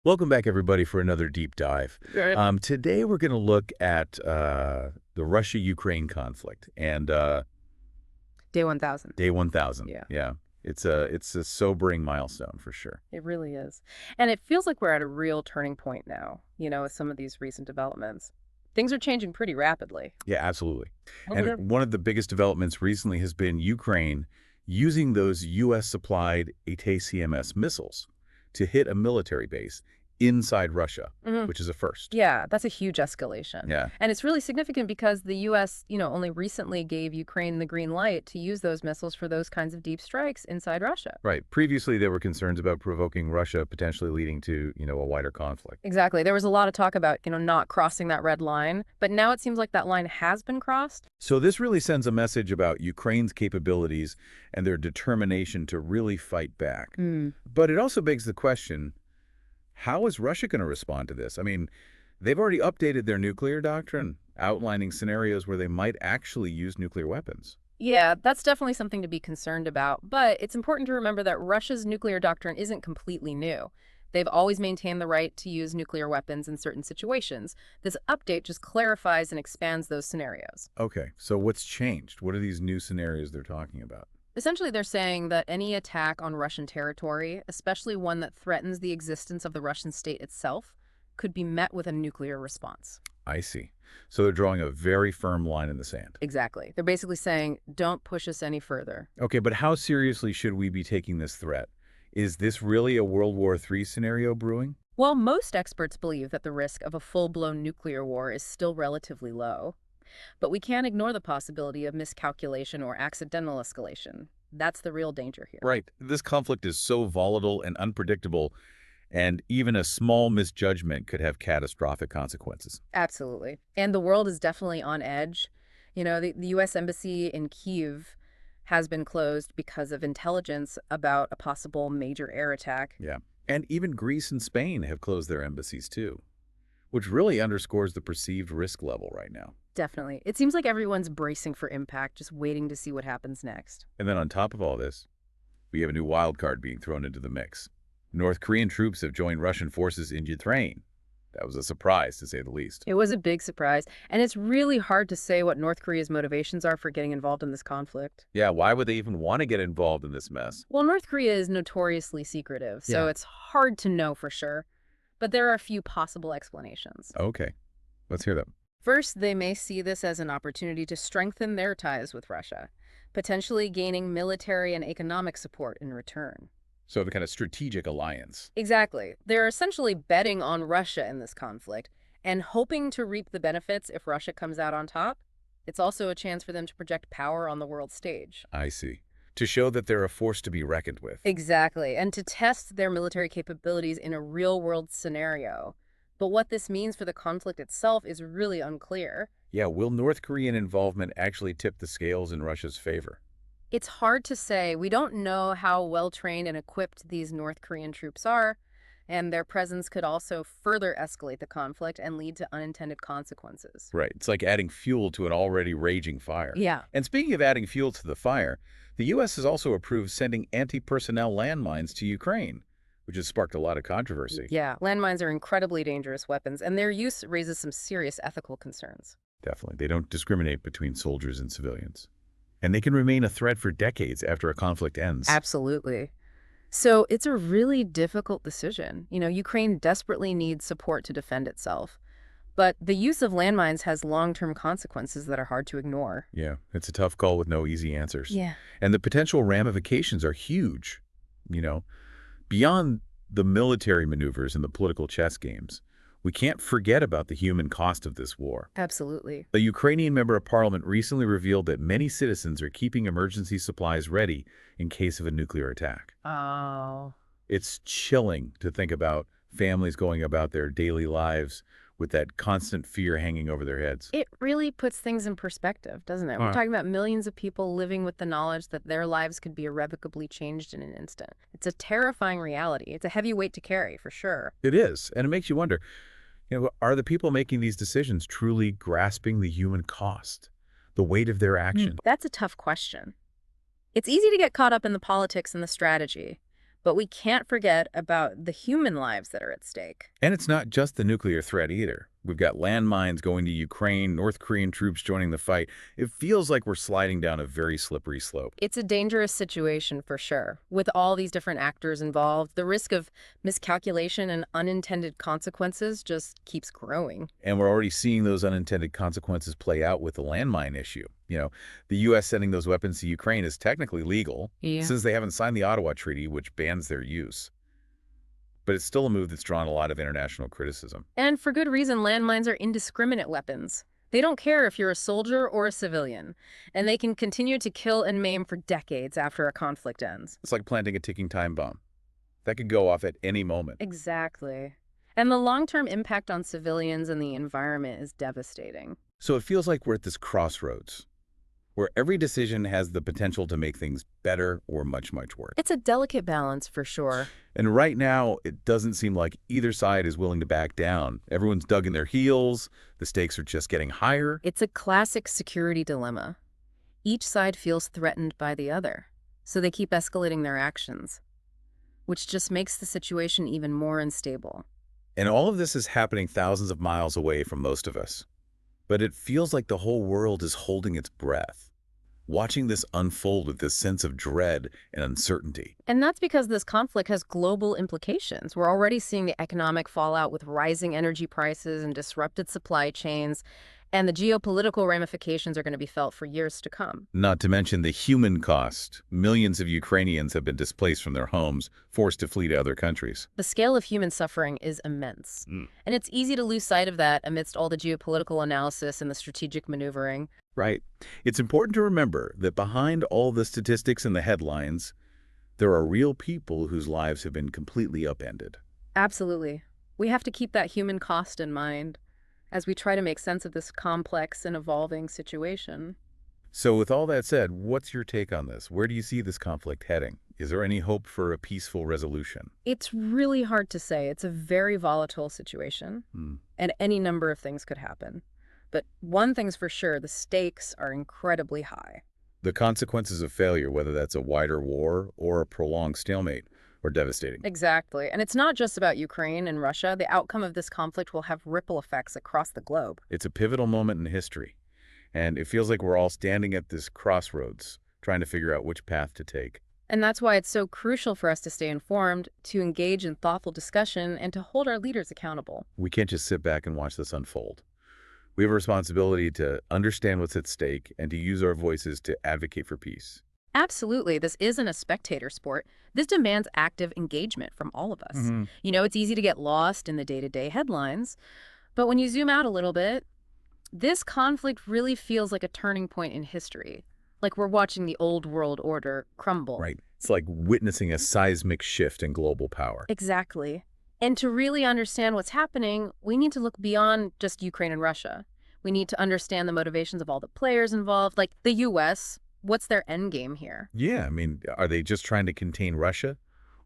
Welcome back, everybody, for another deep dive. Right. Today, we're going to look at the Russia-Ukraine conflict and Day 1000. day 1000. Yeah, Yeah, it's a sobering milestone for sure. it really is. And it feels like we're at a real turning point now, with some of these recent developments. Things are changing pretty rapidly. Yeah, absolutely. And Okay. one of the biggest developments recently has been Ukraine using those U.S.-supplied ATACMS missiles to hit a military base inside Russia, hmm which is a first. Yeah, that's a huge escalation. Yeah. And it's really significant because the U.S., only recently gave Ukraine the green light to use those missiles for those kinds of deep strikes inside Russia. Right. Previously, there were concerns about provoking Russia, potentially leading to, a wider conflict. Exactly. There was a lot of talk about, not crossing that red line, but now it seems like that line has been crossed. So this really sends a message about Ukraine's capabilities and their determination to really fight back. Mm. But it also begs the question, how is Russia going to respond to this? I mean, they've already updated their nuclear doctrine, outlining scenarios where they might actually use nuclear weapons. Yeah, that's definitely something to be concerned about, but it's important to remember that Russia's nuclear doctrine isn't completely new. They've always maintained the right to use nuclear weapons in certain situations. This update just clarifies and expands those scenarios. Okay, so what's changed? What are these new scenarios they're talking about? Essentially, they're saying that any attack on Russian territory, especially one that threatens the existence of the Russian state itself, could be met with a nuclear response. I see. So they're drawing a very firm line in the sand. Exactly. They're basically saying, don't push us any further. Okay, but how seriously should we be taking this threat? Is this really a World War III scenario brewing? Well, most experts believe that the risk of a full-blown nuclear war is still relatively low. But we can't ignore the possibility of miscalculation or accidental escalation. That's the real danger here. Right. This conflict is so volatile and unpredictable, and even a small misjudgment could have catastrophic consequences. Absolutely. And the world is definitely on edge. The U.S. Embassy in Kyiv has been closed because of intelligence about a possible major air attack. Yeah. And even Greece and Spain have closed their embassies too, which really underscores the perceived risk level right now. Definitely. It seems like everyone's bracing for impact, just waiting to see what happens next. And then on top of all this, we have a new wild card being thrown into the mix. North Korean troops have joined Russian forces in Ukraine. That was a surprise, to say the least. It was a big surprise, and it's really hard to say what North Korea's motivations are for getting involved in this conflict. Yeah, why would they even want to get involved in this mess? Well, North Korea is notoriously secretive, so Yeah. it's hard to know for sure. But there are a few possible explanations. Okay, let's hear them. First, they may see this as an opportunity to strengthen their ties with Russia, potentially gaining military and economic support in return. So the kind of strategic alliance. Exactly. They're essentially betting on Russia in this conflict and hoping to reap the benefits if Russia comes out on top. It's also a chance for them to project power on the world stage. I see. To show that they're a force to be reckoned with. Exactly, and to test their military capabilities in a real-world scenario. But what this means for the conflict itself is really unclear. Yeah, will North Korean involvement actually tip the scales in Russia's favor? It's hard to say. We don't know how well-trained and equipped these North Korean troops are, and their presence could also further escalate the conflict and lead to unintended consequences. Right, it's like adding fuel to an already raging fire. Yeah. And speaking of adding fuel to the fire, the U.S. has also approved sending anti-personnel landmines to Ukraine, which has sparked a lot of controversy. Yeah, landmines are incredibly dangerous weapons, and their use raises some serious ethical concerns. Definitely. They don't discriminate between soldiers and civilians. And they can remain a threat for decades after a conflict ends. Absolutely. So it's a really difficult decision. Ukraine desperately needs support to defend itself. But the use of landmines has long-term consequences that are hard to ignore. Yeah, it's a tough call with no easy answers. Yeah. And the potential ramifications are huge. You know, beyond the military maneuvers and the political chess games, we can't forget about the human cost of this war. Absolutely. A Ukrainian member of parliament recently revealed that many citizens are keeping emergency supplies ready in case of a nuclear attack. Oh. It's chilling to think about families going about their daily lives with that constant fear hanging over their heads. It really puts things in perspective, doesn't it? We're talking about millions of people living with the knowledge that their lives could be irrevocably changed in an instant. It's a terrifying reality. It's a heavy weight to carry, for sure. It is, and it makes you wonder, are the people making these decisions truly grasping the human cost, the weight of their action? That's a tough question. It's easy to get caught up in the politics and the strategy, But we can't forget about the human lives that are at stake. And it's not just the nuclear threat either. We've got landmines going to Ukraine, North Korean troops joining the fight. It feels like we're sliding down a very slippery slope. It's a dangerous situation for sure. With all these different actors involved, the risk of miscalculation and unintended consequences just keeps growing. And we're already seeing those unintended consequences play out with the landmine issue. The U.S. sending those weapons to Ukraine is technically legal Yeah. since they haven't signed the Ottawa Treaty, which bans their use. But it's still a move that's drawn a lot of international criticism. And for good reason, landmines are indiscriminate weapons. They don't care if you're a soldier or a civilian, and they can continue to kill and maim for decades after a conflict ends. It's like planting a ticking time bomb. That could go off at any moment. Exactly. And the long-term impact on civilians and the environment is devastating. So it feels like we're at this crossroads, where every decision has the potential to make things better or much, much worse. It's a delicate balance for sure. And right now, it doesn't seem like either side is willing to back down. Everyone's dug in their heels. The stakes are just getting higher. It's a classic security dilemma. Each side feels threatened by the other, so they keep escalating their actions, which just makes the situation even more unstable. And all of this is happening thousands of miles away from most of us. But it feels like the whole world is holding its breath, watching this unfold with this sense of dread and uncertainty. And that's because this conflict has global implications. We're already seeing the economic fallout with rising energy prices and disrupted supply chains, and the geopolitical ramifications are going to be felt for years to come. Not to mention the human cost. Millions of Ukrainians have been displaced from their homes, forced to flee to other countries. The scale of human suffering is immense. And it's easy to lose sight of that amidst all the geopolitical analysis and the strategic maneuvering. Right. It's important to remember that behind all the statistics and the headlines, there are real people whose lives have been completely upended. Absolutely. We have to keep that human cost in mind as we try to make sense of this complex and evolving situation. So with all that said, what's your take on this? Where do you see this conflict heading? Is there any hope for a peaceful resolution? It's really hard to say. It's a very volatile situation, and any number of things could happen. But one thing's for sure, the stakes are incredibly high. The consequences of failure, whether that's a wider war or a prolonged stalemate, are devastating. Exactly. And it's not just about Ukraine and Russia. The outcome of this conflict will have ripple effects across the globe. It's a pivotal moment in history, and it feels like we're all standing at this crossroads, trying to figure out which path to take. And that's why it's so crucial for us to stay informed, to engage in thoughtful discussion, and to hold our leaders accountable. We can't just sit back and watch this unfold. We have a responsibility to understand what's at stake and to use our voices to advocate for peace. Absolutely. This isn't a spectator sport. This demands active engagement from all of us. It's easy to get lost in the day-to-day headlines, but when you zoom out a little bit, this conflict really feels like a turning point in history, like we're watching the old world order crumble. Right. It's like witnessing a seismic shift in global power. Exactly. And to really understand what's happening, we need to look beyond just Ukraine and Russia. We need to understand the motivations of all the players involved, like the U.S. What's their end game here? Yeah, I mean, are they just trying to contain Russia?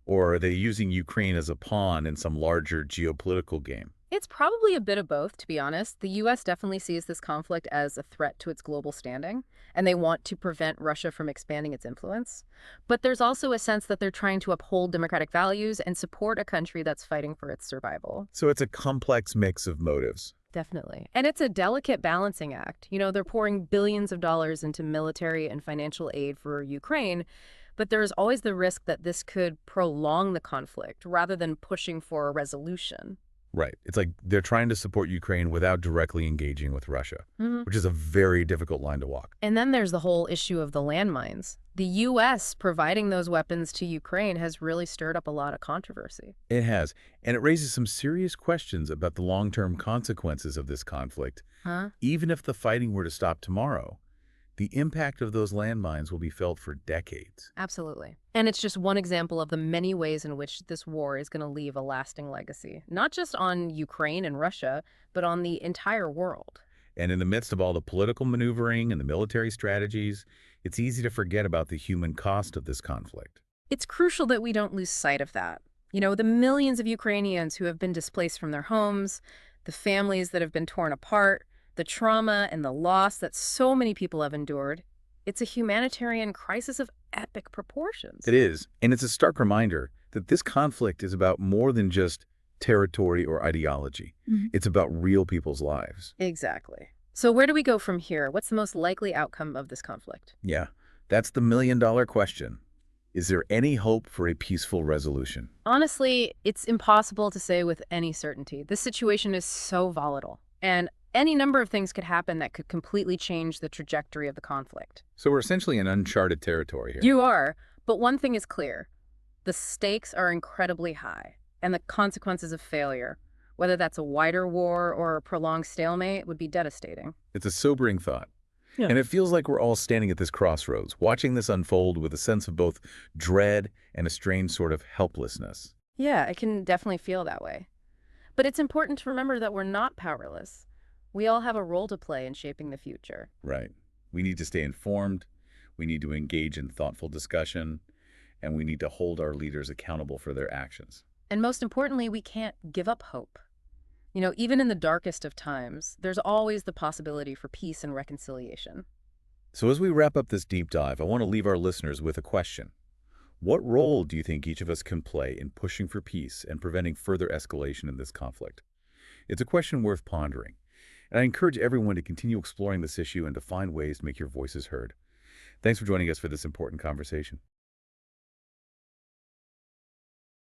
Or are they using Ukraine as a pawn in some larger geopolitical game? It's probably a bit of both, to be honest. The U.S. definitely sees this conflict as a threat to its global standing, and they want to prevent Russia from expanding its influence. But there's also a sense that they're trying to uphold democratic values and support a country that's fighting for its survival. So it's a complex mix of motives. Definitely. And it's a delicate balancing act. They're pouring billions of dollars into military and financial aid for Ukraine, but there's always the risk that this could prolong the conflict rather than pushing for a resolution. Right. It's like they're trying to support Ukraine without directly engaging with Russia, which is a very difficult line to walk. And then there's the whole issue of the landmines. The U.S. providing those weapons to Ukraine has really stirred up a lot of controversy. It has. And it raises some serious questions about the long-term consequences of this conflict. Even if the fighting were to stop tomorrow, the impact of those landmines will be felt for decades. Absolutely. And it's just one example of the many ways in which this war is going to leave a lasting legacy, not just on Ukraine and Russia, but on the entire world. And in the midst of all the political maneuvering and the military strategies, it's easy to forget about the human cost of this conflict. It's crucial that we don't lose sight of that. The millions of Ukrainians who have been displaced from their homes, the families that have been torn apart, the trauma and the loss that so many people have endured. It's a humanitarian crisis of epic proportions. It is. And it's a stark reminder that this conflict is about more than just territory or ideology. It's about real people's lives. Exactly. So where do we go from here? What's the most likely outcome of this conflict? Yeah, that's the million-dollar question. Is there any hope for a peaceful resolution? Honestly, it's impossible to say with any certainty. This situation is so volatile, and any number of things could happen that could completely change the trajectory of the conflict. So we're essentially in uncharted territory here. You are, but one thing is clear. The stakes are incredibly high, and the consequences of failure, whether that's a wider war or a prolonged stalemate, would be devastating. It's a sobering thought. Yeah. And it feels like we're all standing at this crossroads, watching this unfold with a sense of both dread and a strange sort of helplessness. Yeah, I can definitely feel that way. But it's important to remember that we're not powerless. We all have a role to play in shaping the future. Right. We need to stay informed, we need to engage in thoughtful discussion, and we need to hold our leaders accountable for their actions. And most importantly, we can't give up hope. Even in the darkest of times, there's always the possibility for peace and reconciliation. So as we wrap up this deep dive, I want to leave our listeners with a question. What role do you think each of us can play in pushing for peace and preventing further escalation in this conflict? It's a question worth pondering, and I encourage everyone to continue exploring this issue and to find ways to make your voices heard. Thanks for joining us for this important conversation.